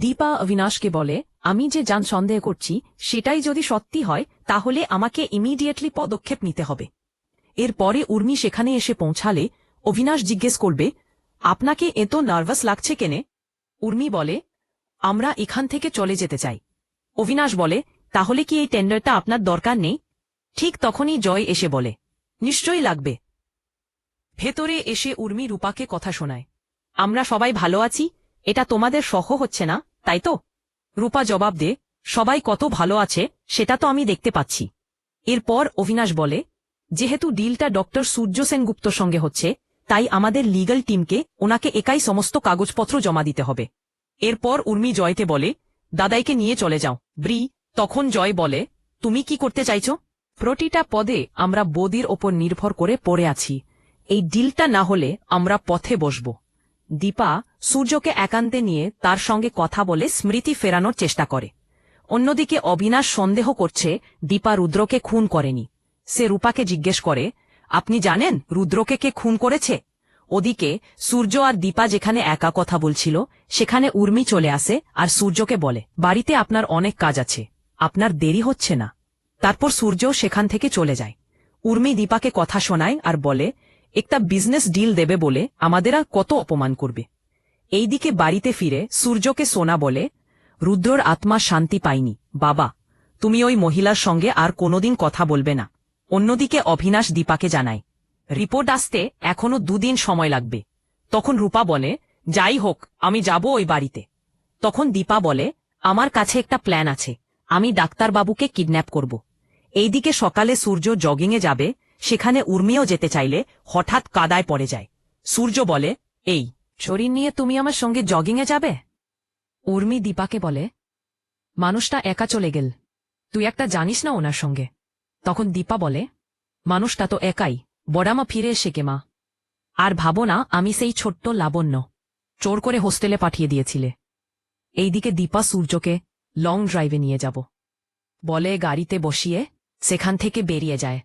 দীপা অবিনাশকে বলে, আমি যে যান সন্দেহ করছি সেটাই যদি সত্যি হয় তাহলে আমাকে ইমিডিয়েটলি পদক্ষেপ নিতে হবে। এরপরে উর্মি সেখানে এসে পৌঁছালে অবিনাশ জিজ্ঞেস করবে, আপনাকে এত নার্ভাস লাগছে কেনে? উর্মি বলে, আমরা এখান থেকে চলে যেতে চাই। অবিনাশ বলে, তাহলে কি এই টেন্ডারটা আপনার দরকার নেই? ঠিক তখনই জয় এসে বলে, নিশ্চয়ই লাগবে। ভেতরে এসে উর্মি রূপাকে কথা শোনায়, আমরা সবাই ভালো আছি, এটা তোমাদের সহ হচ্ছে না, তাই তো? রূপা জবাব দে, সবাই কত ভালো আছে সেটা তো আমি দেখতে পাচ্ছি। এরপর অবিনাশ বলে, যেহেতু ডিলটা ডক্টর সূর্য সেনগুপ্তর সঙ্গে হচ্ছে তাই আমাদের লিগ্যাল টিমকে ওনাকে একাই সমস্ত কাগজপত্র জমা দিতে হবে। এরপর উর্মি জয়কে বলে, দাদাইকে নিয়ে চলে যাও। তখন জয় বলে, তুমি কি করতে চাইছো? প্রতিটা পদে আমরা বদির ওপর নির্ভর করে পড়ে আছি, এই ডিলটা না হলে আমরা পথে বসব। দীপা সূর্যকে একান্তে নিয়ে তার সঙ্গে কথা বলে স্মৃতি ফেরানোর চেষ্টা করে। অন্যদিকে অবিনাশ সন্দেহ করছে দীপা রুদ্রকে খুন করেনি। সে রূপাকে জিজ্ঞেস করে, আপনি জানেন রুদ্রকে কে খুন করেছে? ওদিকে সূর্য আর দীপা যেখানে একা কথা বলছিল সেখানে উর্মি চলে আসে আর সূর্যকে বলে, বাড়িতে আপনার অনেক কাজ আছে, আপনার দেরি হচ্ছে না। তারপর সূর্য সেখান থেকে চলে যায়। উর্মি দীপাকে কথা শোনায় আর বলে, একটা বিজনেস ডিল দেবে বলে আমাদের আর কত অপমান করবে। এইদিকে বাড়িতে ফিরে সূর্যকে সোনা বলে, রুদ্রর আত্মা শান্তি পায়নি বাবা, তুমি ওই মহিলার সঙ্গে আর কোনোদিন কথা বলবে না। অন্যদিকে অবিনাশ দীপাকে জানায়, রিপোর্ট আসতে এখনো 2 দিন সময় লাগবে। তখন রূপা বলে, যাই হোক আমি যাব ওই বাড়িতে। তখন দীপা বলে, আমার কাছে একটা প্ল্যান আছে, আমি ডাক্তারবাবুকে কিডন্যাপ করব। এইদিকে সকালে সূর্য জগিংয়ে যাবে, সেখানে উর্মিও যেতে চাইলে হঠাৎ কাদায় পড়ে যায়। সূর্য বলে, এই শরীর নিয়ে তুমি আমার সঙ্গে জগিংয়ে যাবে? উর্মি দীপাকে বলে, মানুষটা একা চলে গেল, তুই একটা জানিস না ওনার সঙ্গে। তখন দীপা বলে, মানুষটা তো একাই, বড়ামা ফিরে এসে কে মা। আর ভাবো না আমি সেই ছোট্ট লাবণ্য, চোর করে হোস্টেলে পাঠিয়ে দিয়েছিলে। এইদিকে দীপা সূর্যকে লং ড্রাইভে নিয়ে যাব বলে গাড়িতে বসিয়ে সেখান থেকে বেরিয়ে যায়।